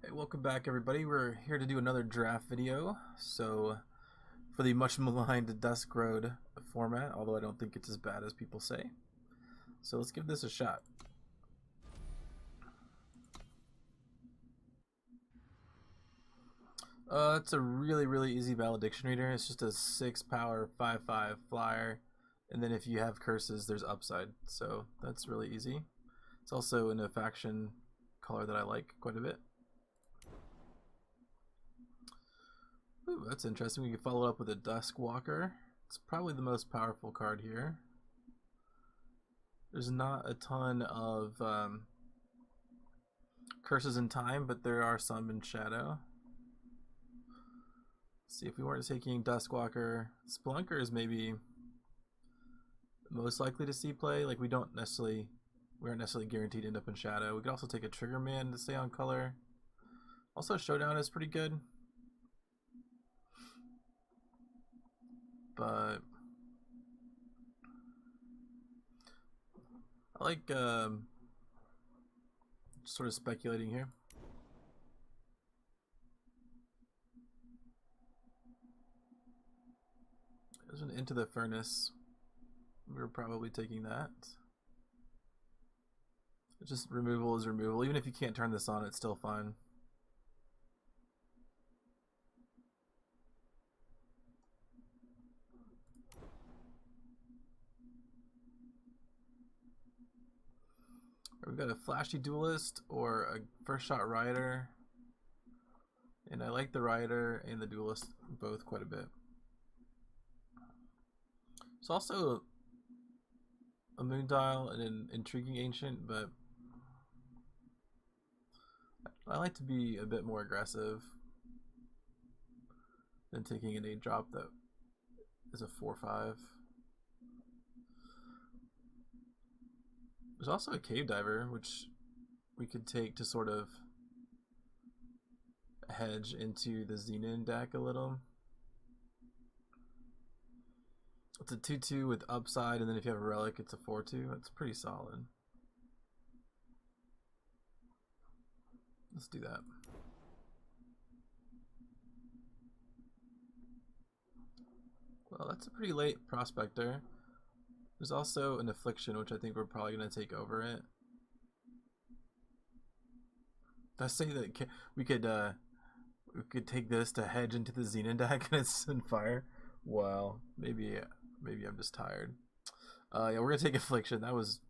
Hey, welcome back everybody. We're here to do another draft video. So, for the much maligned Dusk Road format, although I don't think it's as bad as people say. So let's give this a shot. It's a really easy valediction reader. It's just a 6 power 5/5 flyer, and then if you have curses, there's upside. So that's really easy. It's also in a faction color that I like quite a bit. Ooh, that's interesting. We can follow up with a Dusk Walker. It's probably the most powerful card here. There's not a ton of curses in time, but there are some in shadow. Let's see, if we weren't taking Duskwalker, Spelunker is maybe most likely to see play. Like we aren't necessarily guaranteed to end up in shadow. We could also take a Trigger Man to stay on color. Also, Showdown is pretty good, but I like sort of speculating here. There's an Into the Furnace. We're probably taking that. It's just removal is removal. Even if you can't turn this on, it's still fine. We've got a Flashy Duelist or a First Shot Rider. And I like the Rider and the Duelist both quite a bit. It's also a Moondial and an Intriguing Ancient, but I like to be a bit more aggressive than taking an 8-drop that is a 4/5. There's also a Cave Diver, which we could take to sort of hedge into the Xenon deck a little. It's a 2/2 with upside, and then if you have a Relic, it's a 4/2. That's pretty solid. Let's do that. Well, that's a pretty late Prospector. There's also an Affliction, which I think we're probably going to take over it. Did I say that we could take this to hedge into the Xenon deck and it's in fire? Well, maybe I'm just tired. Yeah, we're gonna take Affliction. That was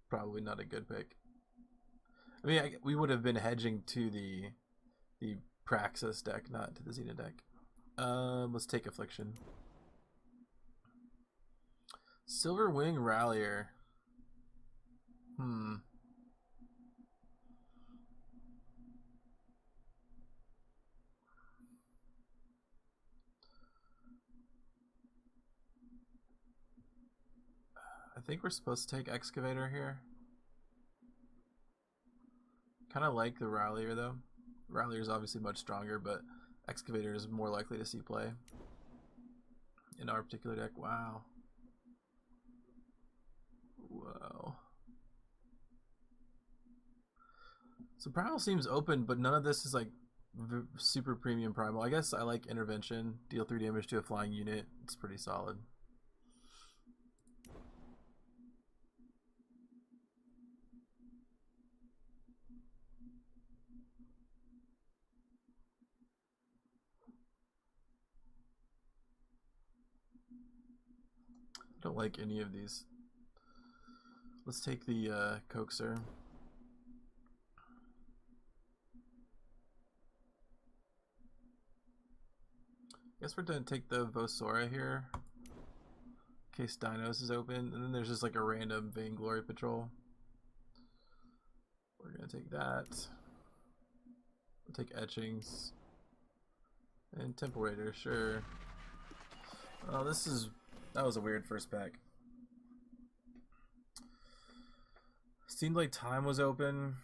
probably not a good pick. I mean, we would have been hedging to the Praxis deck, not to the Xenon deck. Let's take Affliction. Silverwing Rallier. I think we're supposed to take Excavator here. Kind of like the Rallier though. Rallier is obviously much stronger, but Excavator is more likely to see play in our particular deck. Wow. Whoa. So Primal seems open, but none of this is like super premium Primal. I guess I like Intervention. Deal 3 damage to a flying unit. It's pretty solid. I don't like any of these. Let's take the Coaxer. Guess we're gonna take the Vosora here in case Dinos is open, and then there's just like a random Vainglory Patrol. We're gonna take that. We'll take Etchings and Temple Raider, sure. Oh, that was a weird first pack. Seemed like Time was open,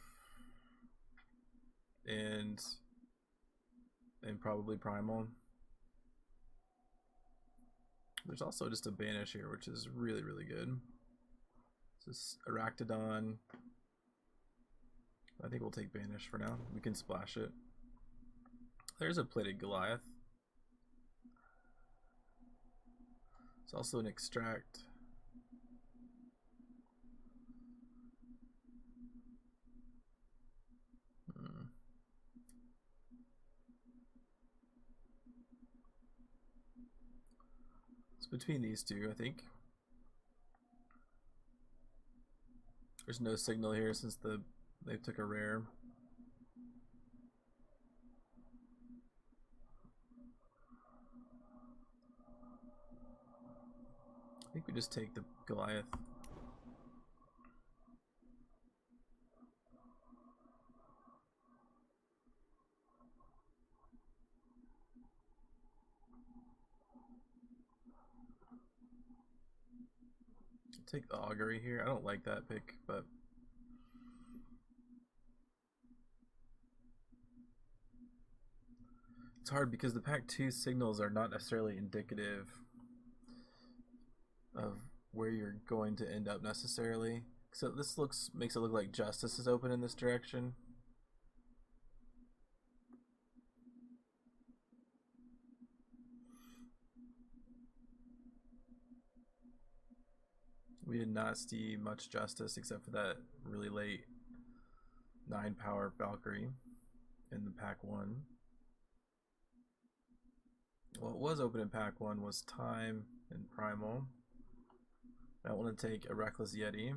and probably Primal. There's also just a Banish here, which is really good. This is Arachnodon. I think we'll take Banish for now. We can splash it. There's a plated Goliath. It's also an extract. It's between these two, I think. There's no signal here since they took a rare. I think we just take the Goliath. Take the augury here. I don't like that pick, but it's hard because the pack 2 signals are not necessarily indicative of where you're going to end up necessarily. So this makes it look like Justice is open in this direction. We did not see much Justice except for that really late 9 power Valkyrie in the pack 1. What was open in pack 1 was Time and Primal. I don't want to take a Reckless Yeti.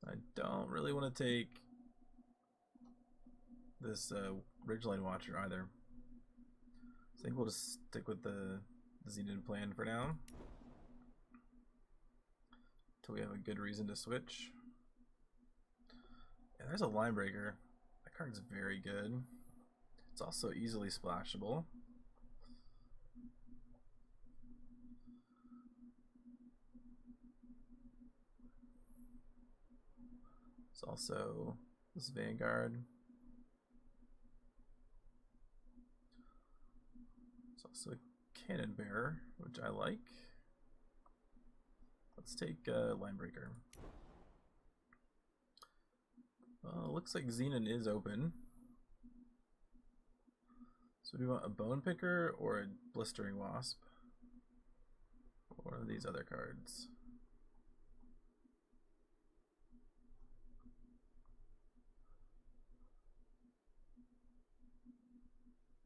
I don't really want to take this Ridgeline Watcher either. I think we'll just stick with the Xenon plan for now. Until we have a good reason to switch. Yeah, there's a Line Breaker. That card's very good. It's also easily splashable. It's also this Vanguard. It's also a Cannon Bearer, which I like. Let's take Line Breaker. Well, looks like Xenon is open. So do we want a Bone Picker or a Blistering Wasp? Or one of these other cards?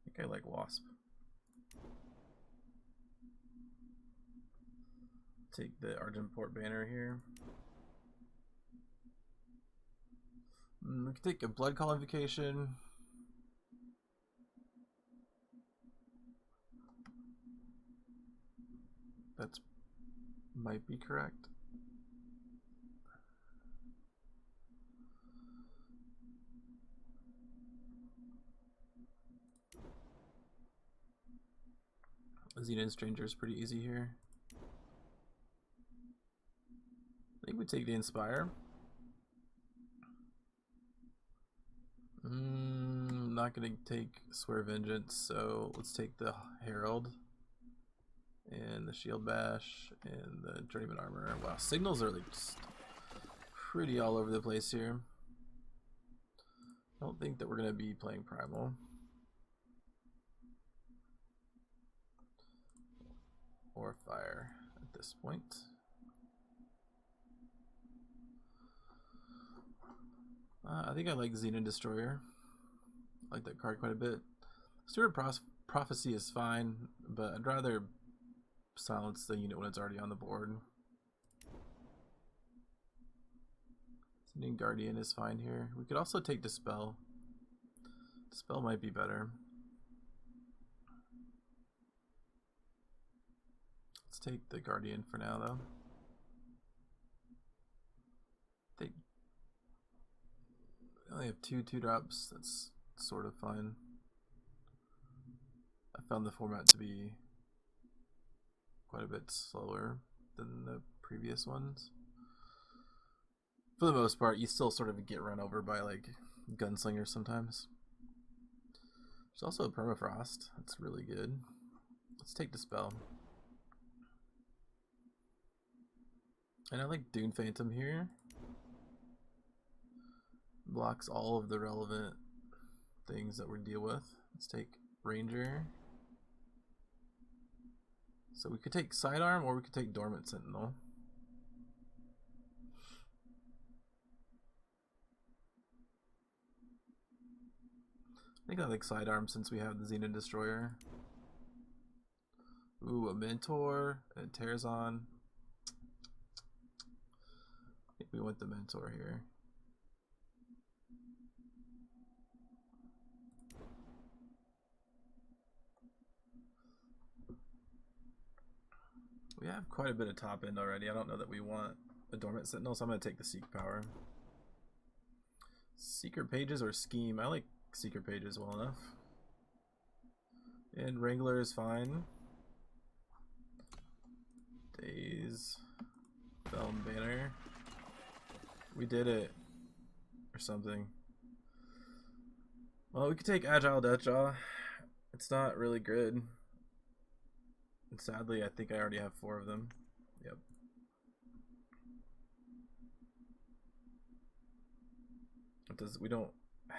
I think I like Wasp. Take the Argenport banner here. We can take a Blood Call Invocation. That's might be correct. Xenon Stranger is pretty easy here. I think we take the Inspire. I'm not going to take Swear Vengeance, so let's take the Herald and the Shield Bash and the Journeyman Armor. Wow, signals are like just pretty all over the place here. I don't think that we're going to be playing Primal. Or Fire at this point. I think I like Xenon Destroyer. I like that card quite a bit. Steward Prophecy is fine, but I'd rather silence the unit when it's already on the board. Xenon Guardian is fine here. We could also take Dispel. Dispel might be better. Let's take the Guardian for now, though. I only have two 2-drops. That's sort of fine. I found the format to be quite a bit slower than the previous ones. For the most part, you still sort of get run over by like gunslingers sometimes. There's also a Permafrost. That's really good. Let's take Dispel. And I like Dune Phantom here. blocks all of the relevant things that we deal with. Let's take Ranger. So we could take Sidearm or we could take Dormant Sentinel. I think I like Sidearm since we have the Xenon Destroyer. Ooh, a Mentor and Terrazon. I think we want the Mentor here. We have quite a bit of top end already. I don't know that we want a Dormant Sentinel, so I'm going to take the Seek Power. Secret Pages or Scheme? I like Secret Pages well enough. And Wrangler is fine. Daze. Felon Banner. We did it. Or something. Well, we could take Agile Deathjaw. It's not really good. And sadly, I think I already have 4 of them. Yep. We don't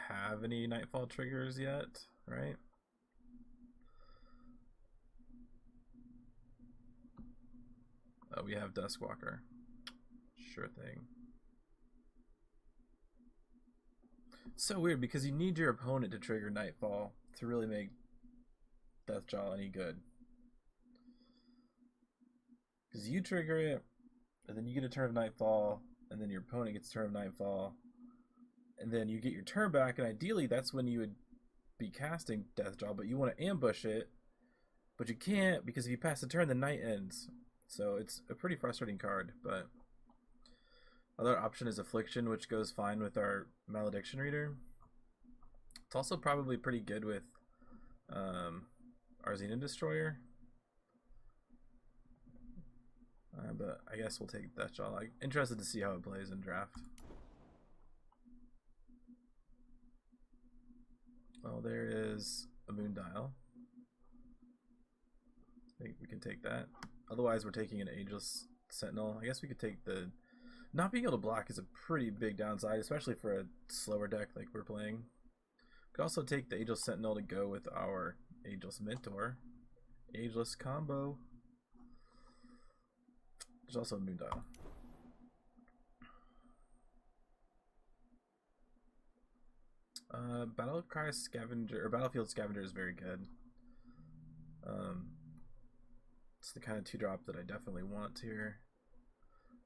have any Nightfall triggers yet, right? Oh, we have Duskwalker. Sure thing. It's so weird because you need your opponent to trigger Nightfall to really make Deathjaw any good. Because you trigger it, and then you get a turn of Nightfall, and then your opponent gets a turn of Nightfall, and then you get your turn back, and ideally that's when you would be casting Deathjaw, but you want to ambush it, but you can't because if you pass the turn, the night ends. So it's a pretty frustrating card, but other option is Affliction, which goes fine with our Malediction Reader. It's also probably pretty good with our Xenon Destroyer. But I guess we'll take Deathjaw. I'm interested to see how it plays in draft. Well, there is a Moondial. I think we can take that. Otherwise, we're taking an Ageless Sentinel. I guess we could take the... Not being able to block is a pretty big downside, especially for a slower deck like we're playing. We could also take the Ageless Sentinel to go with our Ageless Mentor. Ageless combo. There's also a Moondial. Battlecry Scavenger or Battlefield Scavenger is very good. It's the kind of 2-drop that I definitely want here.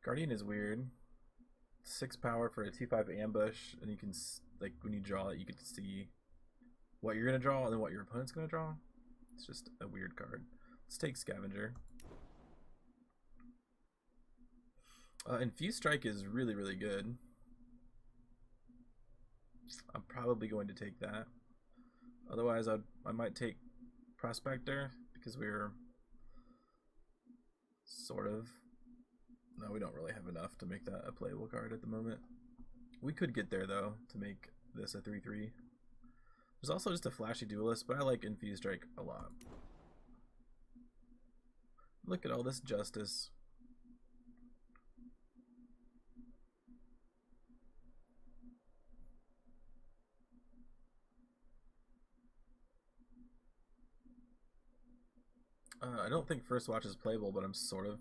Guardian is weird. 6 power for a 2/5 ambush, and you can like when you draw it, you can see what you're gonna draw and then what your opponent's gonna draw. It's just a weird card. Let's take Scavenger. Infuse Strike is really, really good. I'm probably going to take that. Otherwise, I might take Prospector because we're sort of... No, we don't really have enough to make that a playable card at the moment. We could get there, though, to make this a 3/3. There's also just a flashy duelist, but I like Infuse Strike a lot. Look at all this justice. I don't think First Watch is playable, but I'm sort of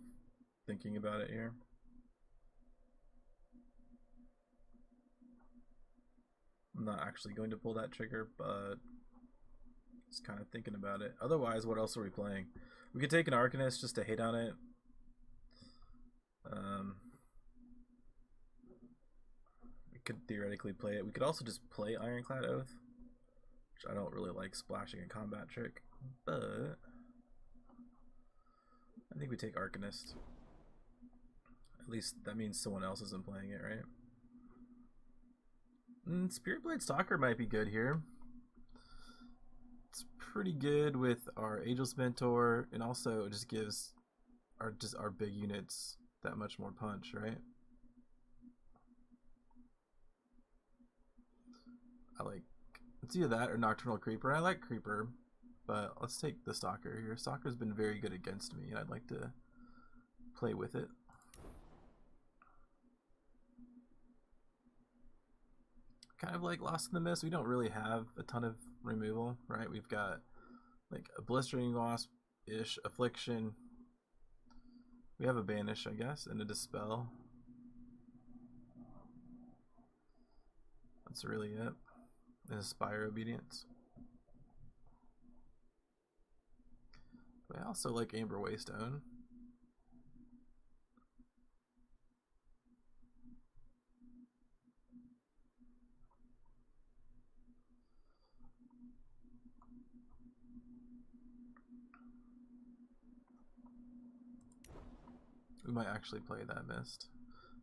thinking about it here. I'm not actually going to pull that trigger, but just kind of thinking about it. Otherwise, what else are we playing? We could take an Arcanist just to hate on it. We could theoretically play it. We could also just play Ironclad Oath, which I don't really like splashing a combat trick, but I think we take Arcanist. At least that means someone else isn't playing it, right? Spiritblade Stalker might be good here. It's pretty good with our Ageless Mentor, and also it just gives our big units that much more punch, right? I like, it's either that or Nocturnal Creeper. I like Creeper, but let's take the Stalker here. Stalker's been very good against me, and I'd like to play with it. kind of like Lost in the Mist. We don't really have a ton of removal, right? We've got like a Blistering Wasp-ish, Affliction. We have a Banish, I guess, and a Dispel. That's really it. And Inspire Obedience. But I also like Amber Waystone. We might actually play that Mist.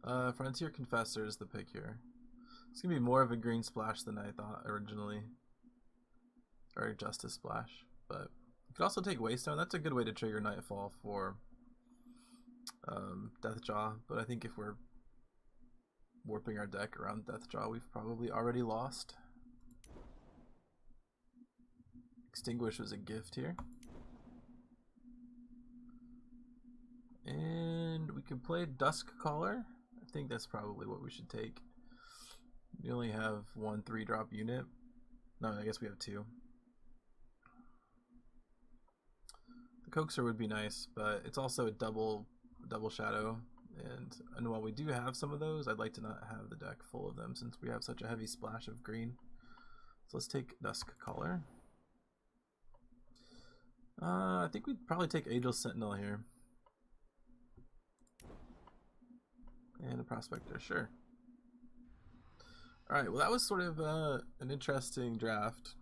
Frontier Confessor is the pick here. It's gonna be more of a green splash than I thought originally. Or Justice Splash. But you could also take Waystone. That's a good way to trigger Nightfall for Deathjaw. But I think if we're warping our deck around Deathjaw, we've probably already lost. Extinguish was a gift here. And we can play Dusk Caller. I think that's probably what we should take. We only have one 3-drop unit. No, I guess we have 2. The Coaxer would be nice, but it's also a double shadow. And while we do have some of those, I'd like to not have the deck full of them since we have such a heavy splash of green. So let's take Dusk Caller. I think we'd probably take Ageless Sentinel here. And a Prospector, sure. Alright, well that was sort of an interesting draft.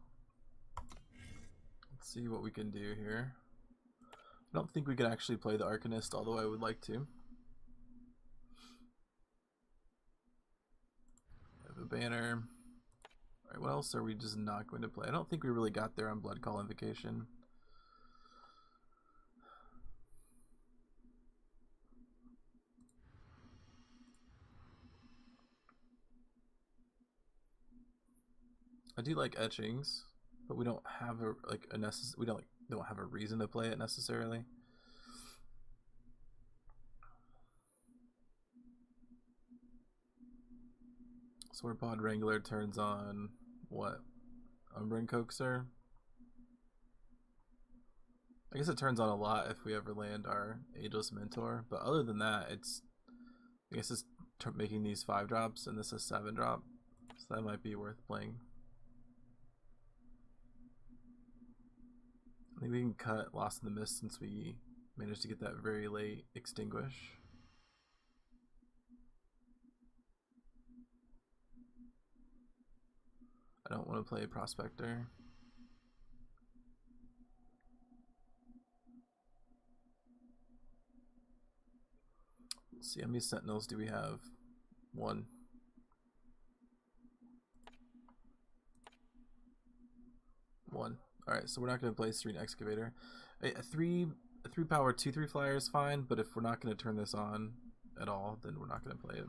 Let's see what we can do here. I don't think we can actually play the Arcanist, although I would like to. Have a banner. Alright, what else are we just not going to play? I don't think we really got there on Blood Call Invocation. I do like Etchings, but we don't have a don't have a reason to play it necessarily. Swordpod Wrangler turns on what? Umbran Coaxer? I guess it turns on a lot if we ever land our Ageless Mentor, but other than that, I guess it's making these 5-drops and this is 7-drop, so that might be worth playing. I think we can cut Lost in the Mist since we managed to get that very late Extinguish. I don't want to play Prospector. Let's see, how many Sentinels do we have? 1. Alright, so we're not going to play Serene Excavator. A 3 power 2/3 flyer is fine, but if we're not going to turn this on at all, then we're not going to play it.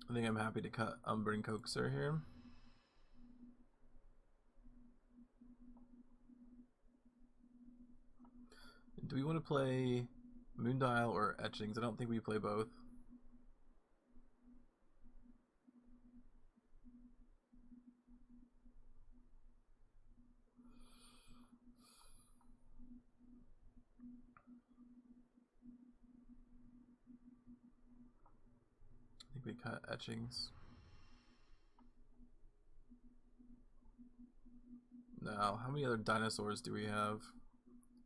I think I'm happy to cut Umbran Coaxer here. Do we want to play Moondial or Etchings? I don't think we play both. I think we cut Etchings. Now, how many other dinosaurs do we have?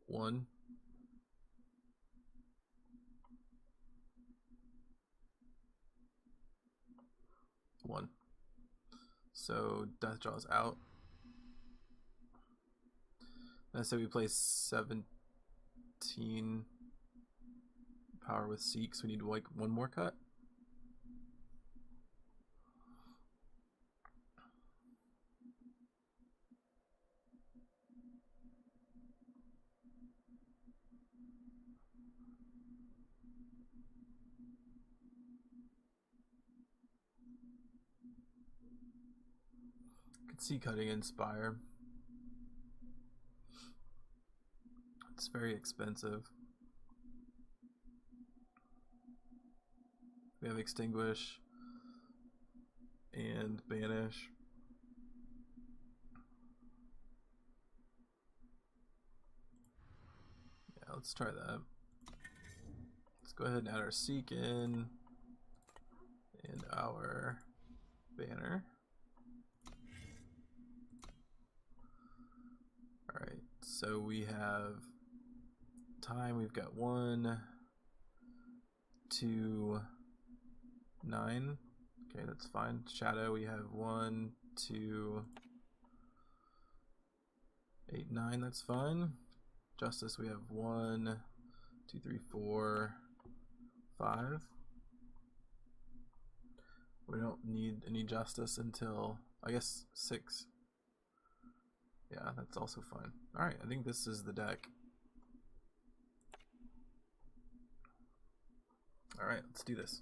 1. So Deathjaw's out. And I said we play 17 power with Seek, so we need like 1 more cut. Could see cutting Inspire. It's very expensive. We have extinguish and banish. Yeah, let's try that. Let's go ahead and add our seek in and our banner. Alright, so we have time, we've got 1, 2, 9. Okay, that's fine. Shadow, we have 1, 2, 8, 9, that's fine. Justice, we have 1, 2, 3, 4, 5. We don't need any justice until, I guess, 6. Yeah, that's also fine. Alright, I think this is the deck. Alright, let's do this.